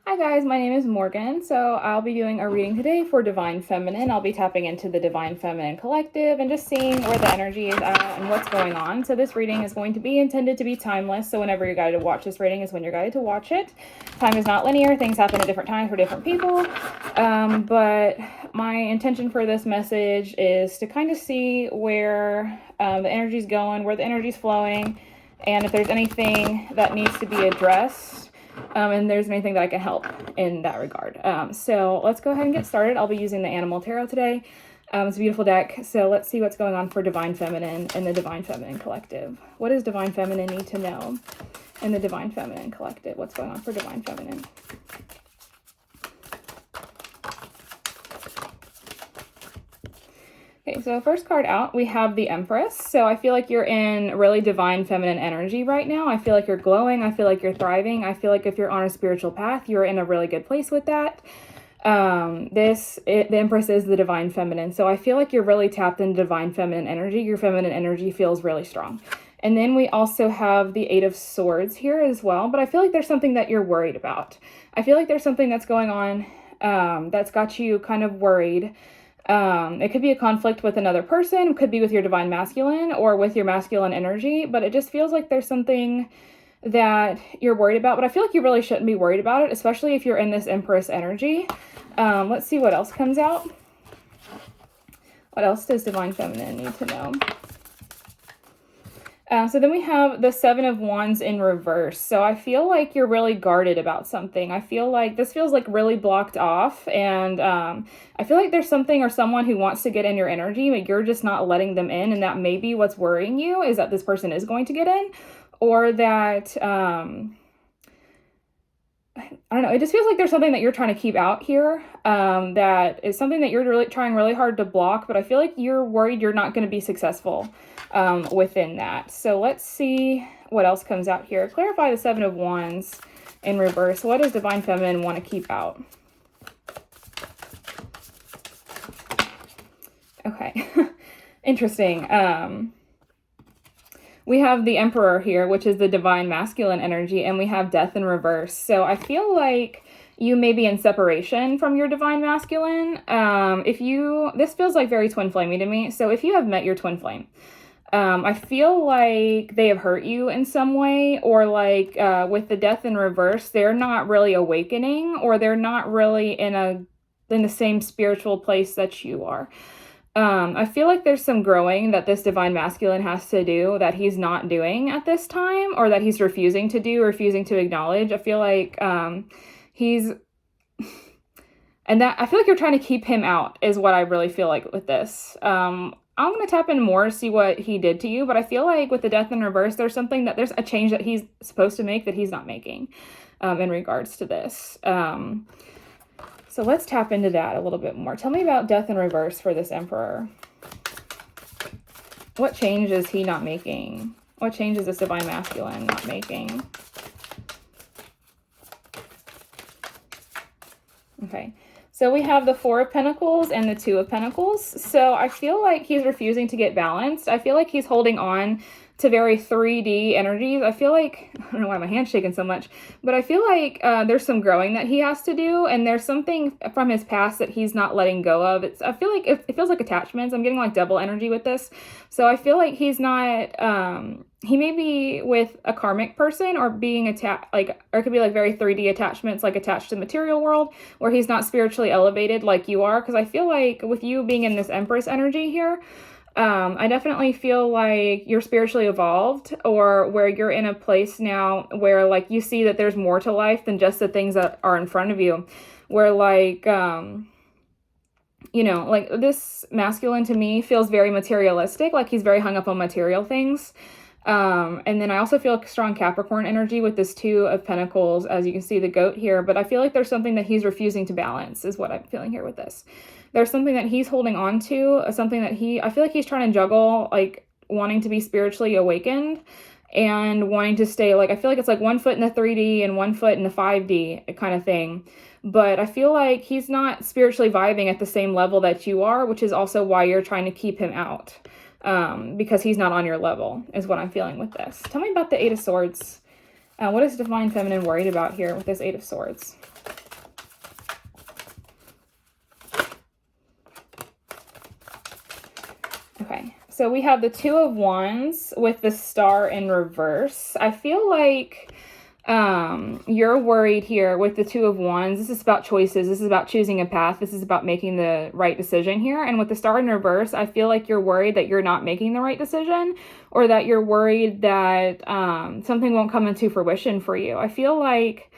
Hi guys, my name is Morgan. So I'll be doing a reading today for Divine Feminine. I'll be tapping into the Divine Feminine Collective and just seeing where the energy is at and what's going on. So this reading is going to be intended to be timeless. So whenever you're guided to watch this reading is when you're guided to watch it. Time is not linear. Things happen at different times for different people. But my intention for this message is to kind of see where the energy's going, where the energy's flowing, and if there's anything that needs to be addressed. And there's anything that I can help in that regard. So let's go ahead and get started. I'll be using the Animal Tarot today. It's a beautiful deck. So let's see what's going on for Divine Feminine and the Divine Feminine Collective. What does Divine Feminine need to know in the Divine Feminine Collective? What's going on for Divine Feminine? Okay, so first card out, we have the Empress. So I feel like you're in really divine feminine energy right now. I feel like you're glowing. I feel like you're thriving. I feel like if you're on a spiritual path, you're in a really good place with that. The Empress is the divine feminine. So I feel like you're really tapped into divine feminine energy. Your feminine energy feels really strong. And then we also have the Eight of Swords here as well. But I feel like there's something that you're worried about. I feel like there's something that's going on that's got you kind of worried. It could be a conflict with another person, it could be with your divine masculine or with your masculine energy, but it just feels like there's something that you're worried about, but I feel like you really shouldn't be worried about it, especially if you're in this Empress energy. Let's see what else comes out. What else does Divine Feminine need to know? So then we have the Seven of Wands in reverse. So I feel like you're really guarded about something. I feel like this feels like really blocked off. And I feel like there's something or someone who wants to get in your energy, but you're just not letting them in. And that may be what's worrying you, is that this person is going to get in. Or that, I don't know, it just feels like there's something that you're trying to keep out here. That is something that you're really trying really hard to block. But I feel like you're worried you're not going to be successful within that. So let's see what else comes out here. Clarify the Seven of Wands in reverse. What does Divine Feminine want to keep out? Okay. Interesting. We have the Emperor here, which is the divine masculine energy, and we have Death in reverse. So I feel like you may be in separation from your divine masculine. This feels like very twin flamey to me. So if you have met your twin flame, I feel like they have hurt you in some way, or like with the Death in reverse, they're not really awakening, or they're not really in the same spiritual place that you are. I feel like there's some growing that this divine masculine has to do that he's not doing at this time, or that he's refusing to do, refusing to acknowledge. I feel like and that I feel like you're trying to keep him out is what I really feel like with this. I'm going to tap in more, see what he did to you, but I feel like with the Death in reverse, there's a change that he's supposed to make that he's not making in regards to this. So let's tap into that a little bit more. Tell me about Death in reverse for this Emperor. What change is he not making? What change is this divine masculine not making? Okay. So we have the Four of Pentacles and the Two of Pentacles. So I feel like he's refusing to get balanced. I feel like he's holding on to very 3D energies. I feel like, I don't know why my hand's shaking so much, but I feel like there's some growing that he has to do, and there's something from his past that he's not letting go of. I feel like it feels like attachments. I'm getting like double energy with this. So I feel like he's not, he may be with a karmic person, or being attached, or it could be like very 3D attachments, like attached to the material world, where he's not spiritually elevated like you are. Because I feel like with you being in this Empress energy here, I definitely feel like you're spiritually evolved, or where you're in a place now where like you see that there's more to life than just the things that are in front of you, where like, like this masculine to me feels very materialistic, like he's very hung up on material things. And then I also feel strong Capricorn energy with this Two of Pentacles, as you can see the goat here, but I feel like there's something that he's refusing to balance is what I'm feeling here with this. There's something that he's holding on to, something that I feel like he's trying to juggle, like wanting to be spiritually awakened and wanting to stay, like, I feel like it's like 1 foot in the 3D and 1 foot in the 5D kind of thing. But I feel like he's not spiritually vibing at the same level that you are, which is also why you're trying to keep him out. Because he's not on your level, is what I'm feeling with this. Tell me about the Eight of Swords What is Divine Feminine worried about here with this Eight of Swords? Okay, so we have the Two of Wands with the Star in reverse. I feel like you're worried here with the Two of Wands. This is about choices. This is about choosing a path. This is about making the right decision here. And with the Star in reverse, I feel like you're worried that you're not making the right decision, or that you're worried that something won't come into fruition for you. I feel like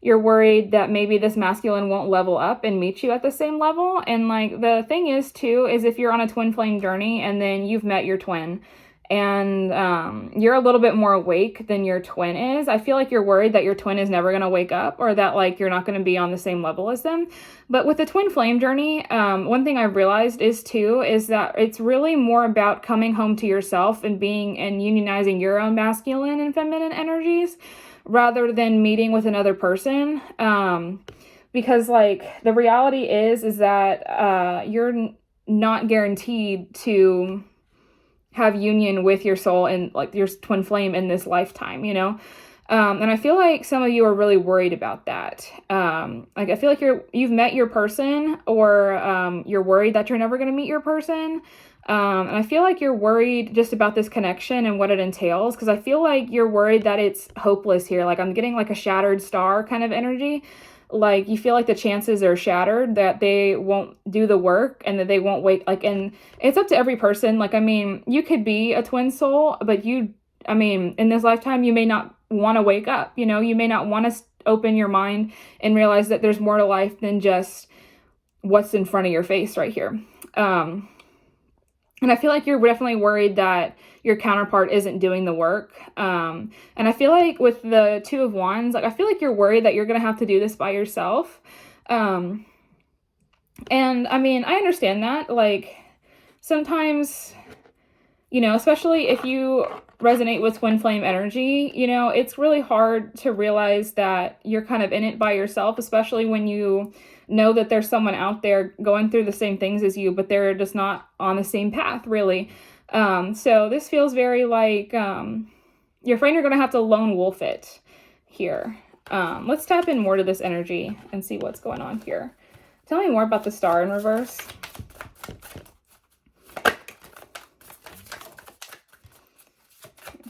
you're worried that maybe this masculine won't level up and meet you at the same level. And like the thing is too, is if you're on a twin flame journey and then you've met your twin, and you're a little bit more awake than your twin is, I feel like you're worried that your twin is never going to wake up, or that like you're not going to be on the same level as them. But with the twin flame journey, one thing I've realized is that it's really more about coming home to yourself and being and unionizing your own masculine and feminine energies, rather than meeting with another person. Because like the reality is that you're not guaranteed to have union with your soul and like your twin flame in this lifetime, you know? And I feel like some of you are really worried about that. Like I feel like you've met your person, or you're worried that you're never going to meet your person. And I feel like you're worried just about this connection and what it entails, because I feel like you're worried that it's hopeless here. Like I'm getting like a shattered star kind of energy. Like you feel like the chances are shattered, that they won't do the work and that they won't wake, like, and it's up to every person. Like, I mean, you could be a twin soul, but in this lifetime, you may not want to wake up, you know, you may not want to open your mind and realize that there's more to life than just what's in front of your face right here. And I feel like you're definitely worried that your counterpart isn't doing the work. And I feel like with the Two of Wands, like I feel like you're worried that you're going to have to do this by yourself. And I mean, I understand that. Like sometimes, you know, especially if you resonate with twin flame energy, you know, it's really hard to realize that you're kind of in it by yourself, especially when you know that there's someone out there going through the same things as you, but they're just not on the same path, really. So this feels very like you're afraid you're going to have to lone wolf it here. Let's tap in more to this energy and see what's going on here. Tell me more about the Star in reverse.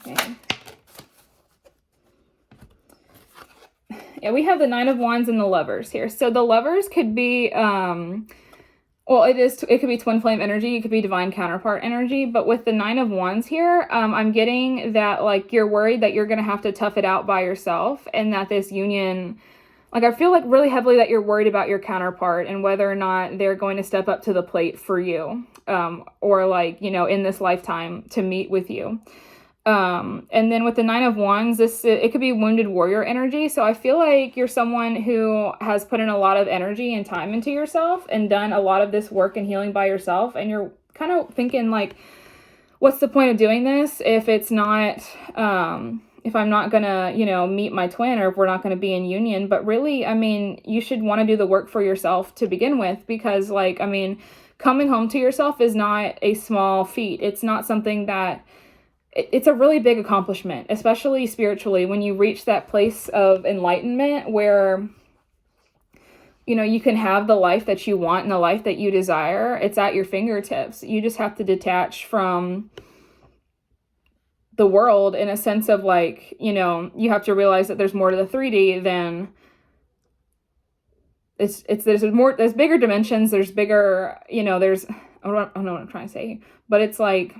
Okay. Yeah, we have the Nine of Wands and the Lovers here. So the Lovers could be, well, it could be twin flame energy. It could be divine counterpart energy. But with the Nine of Wands here, I'm getting that, like, you're worried that you're going to have to tough it out by yourself, and that this union, like, I feel like really heavily that you're worried about your counterpart and whether or not they're going to step up to the plate for you, or like, you know, in this lifetime to meet with you. And then with the Nine of Wands, it could be wounded warrior energy. So I feel like you're someone who has put in a lot of energy and time into yourself and done a lot of this work and healing by yourself. And you're kind of thinking like, what's the point of doing this if it's not, if I'm not gonna, you know, meet my twin, or if we're not gonna be in union. But really, I mean, you should want to do the work for yourself to begin with, because like, I mean, coming home to yourself is not a small feat. It's not something that, it's a really big accomplishment, especially spiritually, when you reach that place of enlightenment where, you know, you can have the life that you want and the life that you desire. It's at your fingertips. You just have to detach from the world in a sense of like, you know, you have to realize that there's more to the 3D than there's bigger dimensions. There's bigger, you know, I don't know what I'm trying to say, but it's like,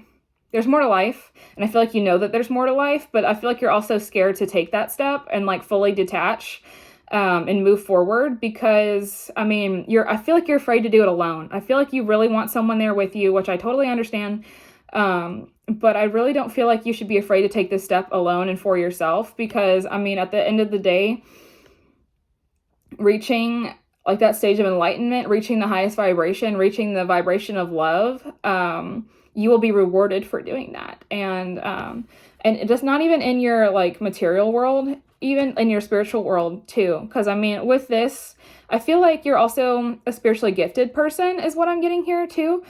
there's more to life, and I feel like you know that there's more to life, but I feel like you're also scared to take that step and like fully detach and move forward, because I mean, I feel like you're afraid to do it alone. I feel like you really want someone there with you, which I totally understand. But I really don't feel like you should be afraid to take this step alone and for yourself, because I mean, at the end of the day, reaching like that stage of enlightenment, reaching the highest vibration, reaching the vibration of love, you will be rewarded for doing that. And it just not even in your like material world, even in your spiritual world too. Because I mean, with this, I feel like you're also a spiritually gifted person is what I'm getting here too.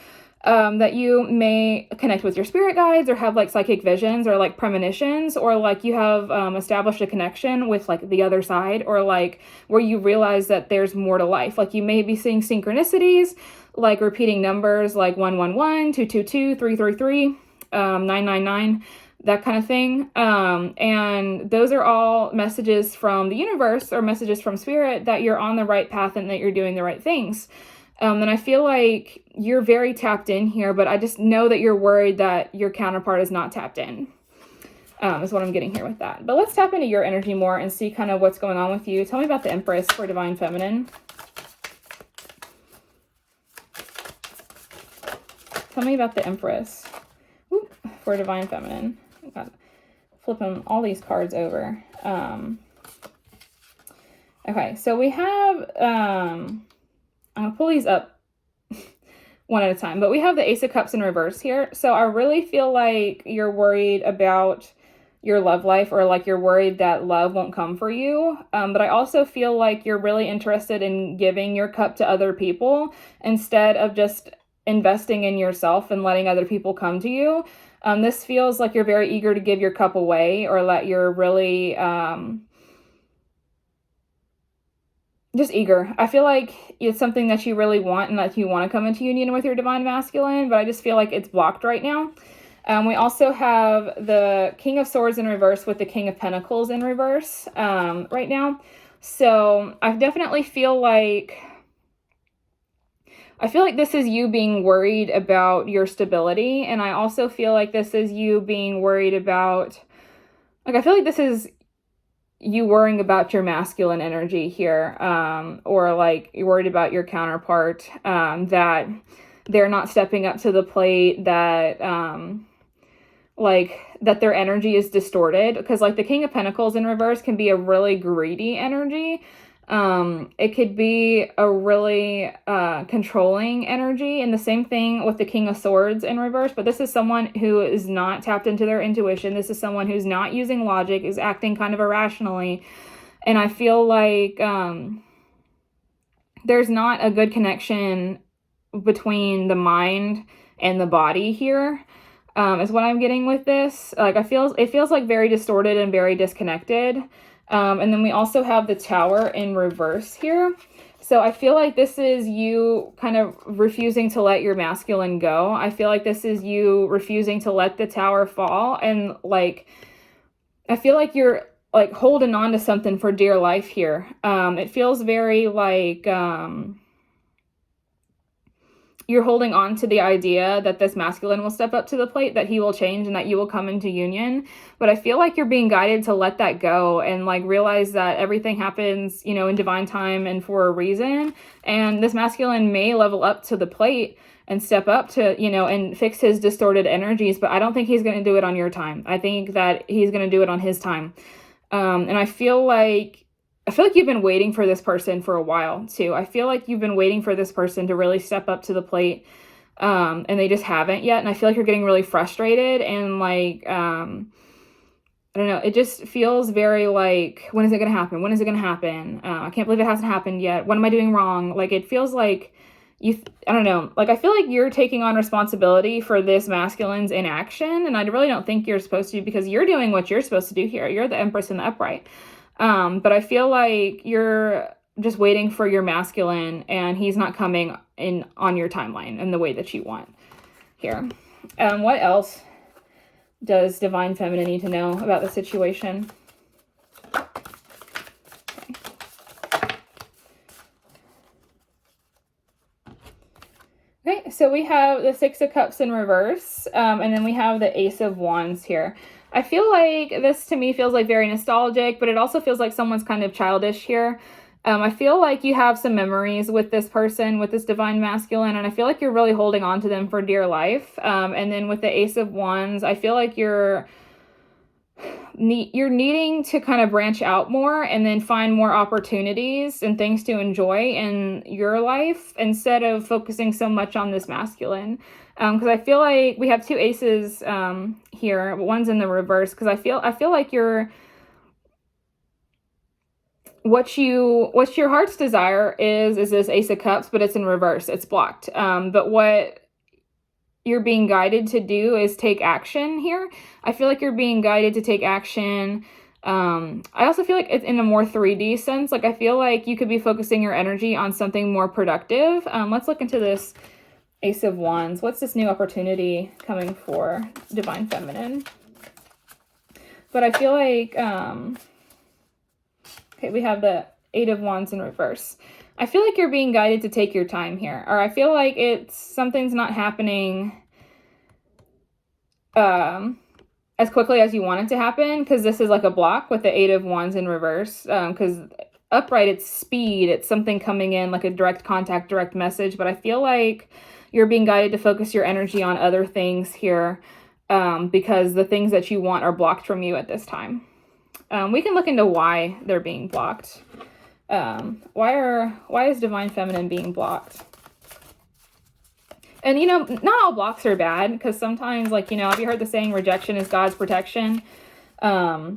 that you may connect with your spirit guides or have like psychic visions or like premonitions, or like you have established a connection with like the other side, or like where you realize that there's more to life. Like you may be seeing synchronicities, like repeating numbers like 111, 222, 333, 999, that kind of thing. And those are all messages from the universe or messages from spirit that you're on the right path and that you're doing the right things. And I feel like you're very tapped in here, but I just know that you're worried that your counterpart is not tapped in, is what I'm getting here with that. But let's tap into your energy more and see kind of what's going on with you. Tell me about the Empress for Divine Feminine. Tell me about the Empress for Divine Feminine. God, flipping all these cards over. Okay, so we have... I'm going to pull these up one at a time, but we have the Ace of Cups in reverse here. So I really feel like you're worried about your love life, or like you're worried that love won't come for you. But I also feel like you're really interested in giving your cup to other people instead of just investing in yourself and letting other people come to you. This feels like you're very eager to give your cup away, or that you're really... just eager. I feel like it's something that you really want and that you want to come into union with your Divine Masculine, but I just feel like it's blocked right now. We also have the King of Swords in reverse with the King of Pentacles in reverse right now. So I definitely feel like this is you being worried about your stability. And I also feel like this is you being worried about, like, I feel like this is you worrying about your masculine energy here, or like you're worried about your counterpart, that they're not stepping up to the plate, that like that their energy is distorted, because like the King of Pentacles in reverse can be a really greedy energy. It could be a really controlling energy, and the same thing with the King of Swords in reverse. But this is someone who is not tapped into their intuition. This is someone who's not using logic, is acting kind of irrationally. And I feel like there's not a good connection between the mind and the body here, is what I'm getting with this. Like it feels like very distorted and very disconnected. And then we also have the Tower in reverse here. So I feel like this is you kind of refusing to let your masculine go. I feel like this is you refusing to let the Tower fall. And like, I feel like you're like holding on to something for dear life here. It feels very like, you're holding on to the idea that this masculine will step up to the plate, that he will change, and that you will come into union. But I feel like you're being guided to let that go and like realize that everything happens, you know, in divine time and for a reason. And this masculine may level up to the plate and step up to, you know, and fix his distorted energies. But I don't think he's going to do it on your time. I think that he's going to do it on his time. And I feel like you've been waiting for this person for a while too. I feel like you've been waiting for this person to really step up to the plate, and they just haven't yet. And I feel like you're getting really frustrated and like, I don't know, it just feels very like, when is it going to happen? When is it going to happen? I can't believe it hasn't happened yet. What am I doing wrong? Like, it feels like I don't know, like I feel like you're taking on responsibility for this masculine's inaction. And I really don't think you're supposed to, because you're doing what you're supposed to do here. You're the Empress in the upright. But I feel like you're just waiting for your masculine, and he's not coming in on your timeline in the way that you want here. What else does Divine Feminine need to know about the situation? Okay, so we have the Six of Cups in reverse, and then we have the Ace of Wands here. I feel like this to me feels like very nostalgic, but it also feels like someone's kind of childish here. I feel like you have some memories with this person, with this Divine Masculine, and I feel like you're really holding on to them for dear life. And then with the Ace of Wands, I feel like you're needing to kind of branch out more and then find more opportunities and things to enjoy in your life instead of focusing so much on this masculine. Because I feel like we have two aces here, but one's in the reverse. Because I feel like you're what your heart's desire is this Ace of Cups, but it's in reverse. It's blocked. But what you're being guided to do is take action here. I feel like you're being guided to take action. I also feel like it's in a more 3D sense. Like I feel like you could be focusing your energy on something more productive. Let's look into this Ace of Wands. What's this new opportunity coming for Divine Feminine? But I feel like, okay, we have the Eight of Wands in reverse. I feel like you're being guided to take your time here. Or I feel like something's not happening as quickly as you want it to happen, because this is like a block with the Eight of Wands in reverse. Because upright, it's speed. It's something coming in like a direct contact, direct message. But I feel like you're being guided to focus your energy on other things here, because the things that you want are blocked from you at this time. We can look into why they're being blocked. Why is Divine Feminine being blocked? And, you know, not all blocks are bad, because sometimes, like, you know, have you heard the saying, rejection is God's protection? So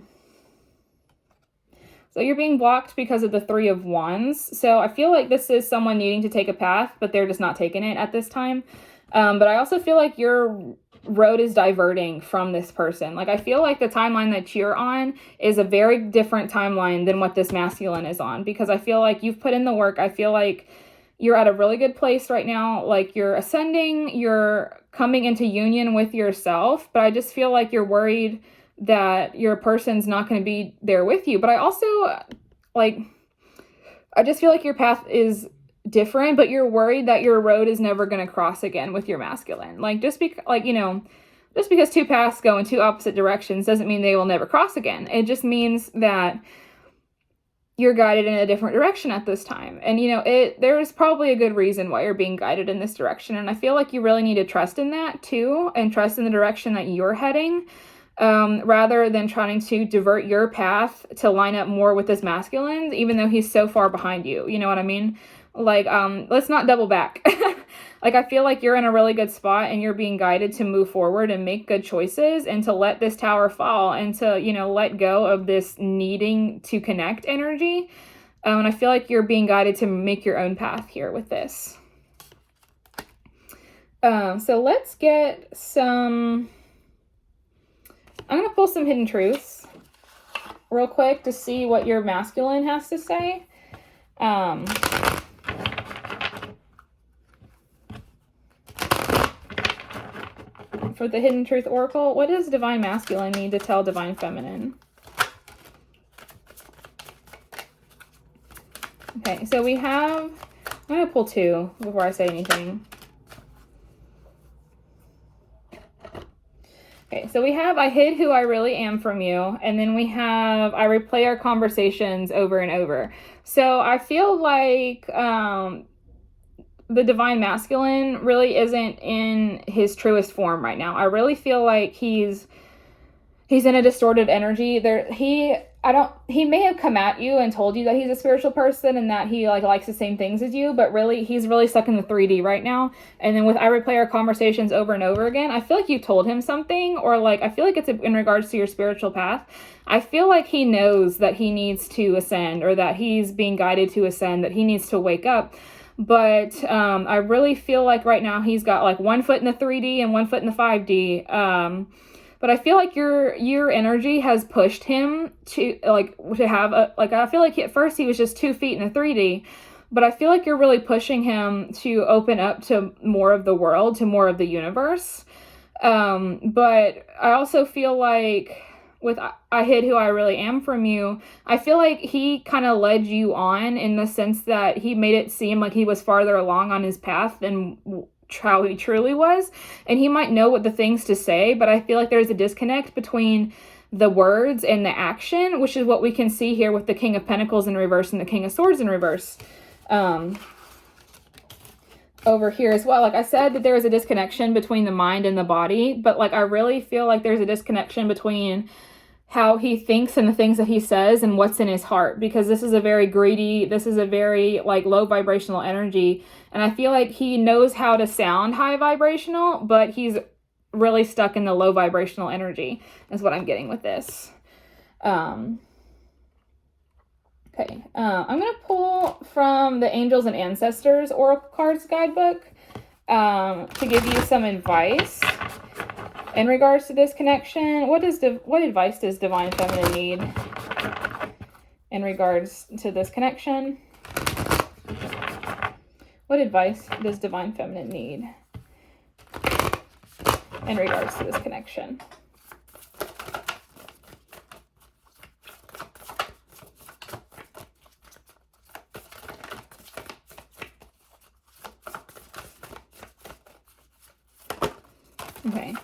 you're being blocked because of the Three of Wands. So I feel like this is someone needing to take a path, but they're just not taking it at this time. But I also feel like your road is diverting from this person. Like, I feel like the timeline that you're on is a very different timeline than what this masculine is on, because I feel like you've put in the work. I feel like you're at a really good place right now. Like, you're ascending, you're coming into union with yourself, but I just feel like you're worried that your person's not going to be there with you. But I also, like, I just feel like your path is different, but you're worried that your road is never going to cross again with your masculine. Like, just because two paths go in two opposite directions doesn't mean they will never cross again. It just means that you're guided in a different direction at this time. And, you know, there's probably a good reason why you're being guided in this direction. And I feel like you really need to trust in that too, and trust in the direction that you're heading, rather than trying to divert your path to line up more with this masculine, even though he's so far behind you. You know what I mean? Like, let's not double back. Like, I feel like you're in a really good spot and you're being guided to move forward and make good choices, and to let this tower fall, and to, you know, let go of this needing to connect energy. And I feel like you're being guided to make your own path here with this. So let's get some, I'm going to pull some hidden truths real quick to see what your masculine has to say. For the Hidden Truth Oracle, what does Divine Masculine need to tell Divine Feminine? Okay, so we have, I'm going to pull two before I say anything. Okay, so we have, I hid who I really am from you. And then we have, I replay our conversations over and over. So I feel like the Divine Masculine really isn't in his truest form right now. I really feel like he's in a distorted energy. He may have come at you and told you that he's a spiritual person and that he likes the same things as you, but really he's really stuck in the 3D right now. And then with I replay our conversations over and over again, I feel like you told him something, or like, I feel like it's in regards to your spiritual path. I feel like he knows that he needs to ascend, or that he's being guided to ascend, that he needs to wake up. But I really feel like right now he's got like one foot in the 3D and one foot in the 5D. But I feel like your energy has pushed him to have I feel like at first he was just 2 feet in the 3D, but I feel like you're really pushing him to open up to more of the world, to more of the universe. But I also feel like with I hid who I really am from you, I feel like he kind of led you on, in the sense that he made it seem like he was farther along on his path than how he truly was. And he might know what the things to say, but I feel like there's a disconnect between the words and the action, which is what we can see here with the King of Pentacles in reverse and the King of Swords in reverse. Over here as well, like I said, that there is a disconnection between the mind and the body, but like I really feel like there's a disconnection between how he thinks and the things that he says and what's in his heart, because this is a very greedy, this is a very like low vibrational energy, and I feel like he knows how to sound high vibrational, but he's really stuck in the low vibrational energy, is what I'm getting with this. Okay, I'm going to pull from the Angels and Ancestors Oracle Cards Guidebook. to give you some advice in regards to this connection. What advice does Divine Feminine need in regards to this connection? What advice does Divine Feminine need in regards to this connection? Okay.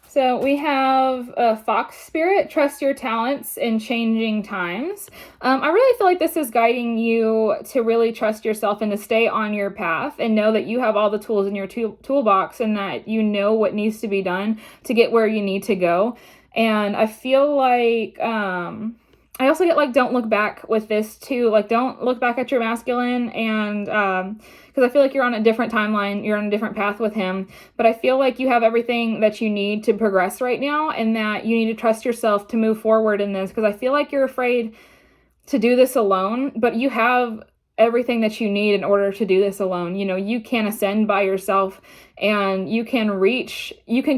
So we have a Fox Spirit, trust your talents in changing times. I really feel like this is guiding you to really trust yourself and to stay on your path and know that you have all the tools in your toolbox and that you know what needs to be done to get where you need to go. And I feel like, I also get like, don't look back with this too. Like, don't look back at your masculine, and because I feel like you're on a different timeline, you're on a different path with him. But I feel like you have everything that you need to progress right now, and that you need to trust yourself to move forward in this. Because I feel like you're afraid to do this alone, but you have everything that you need in order to do this alone. You know, you can ascend by yourself, and you can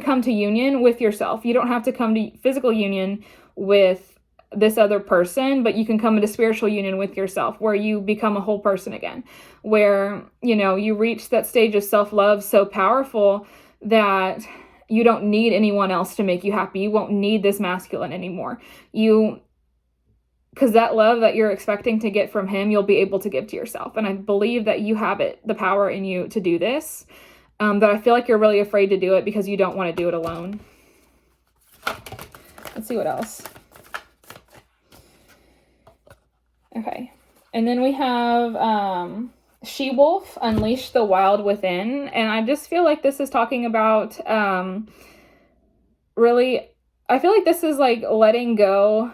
come to union with yourself. You don't have to come to physical union with this other person, but you can come into spiritual union with yourself, where you become a whole person again, where, you know, you reach that stage of self-love so powerful that you don't need anyone else to make you happy. You won't need this masculine anymore. Because that love that you're expecting to get from him, you'll be able to give to yourself. And I believe that you have the power in you to do this. But I feel like you're really afraid to do it because you don't want to do it alone. Let's see what else. Okay. And then we have She-Wolf, Unleash the Wild Within. And I just feel like this is talking about really, I feel like this is like letting go,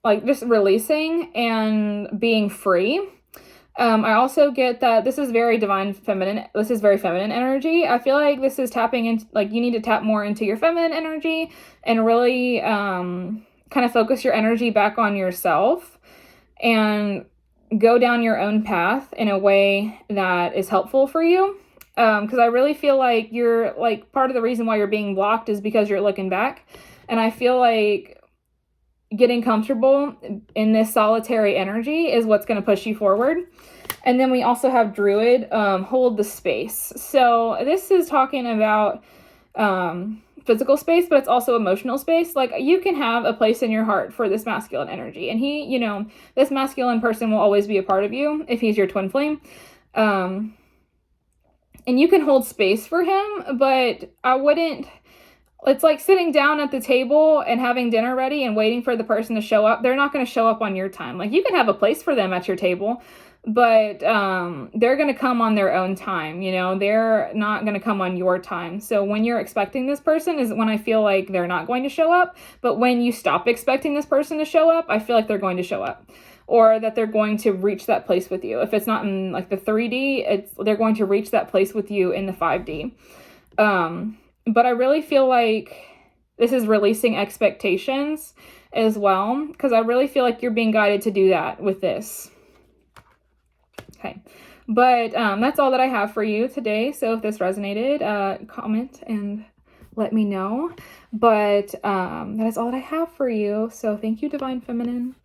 like just releasing and being free. I also get that this is very divine feminine. This is very feminine energy. I feel like this is tapping into, like, you need to tap more into your feminine energy and really kind of focus your energy back on yourself and go down your own path in a way that is helpful for you. Because I really feel like you're, like, part of the reason why you're being blocked is because you're looking back. And I feel like getting comfortable in this solitary energy is what's going to push you forward. And then we also have Druid, hold the space. So this is talking about physical space, but it's also emotional space. Like, you can have a place in your heart for this masculine energy, and he, you know, this masculine person will always be a part of you if he's your twin flame. And you can hold space for him, but I wouldn't, it's like sitting down at the table and having dinner ready and waiting for the person to show up. They're not going to show up on your time. Like, you can have a place for them at your table, but they're going to come on their own time. You know, they're not going to come on your time. So when you're expecting this person is when I feel like they're not going to show up. But when you stop expecting this person to show up, I feel like they're going to show up, or that they're going to reach that place with you. If it's not in like the 3D, they're going to reach that place with you in the 5D. But I really feel like this is releasing expectations as well, because I really feel like you're being guided to do that with this. Okay, but that's all that I have for you today. So if this resonated, comment and let me know. But that is all that I have for you. So thank you, Divine Feminine.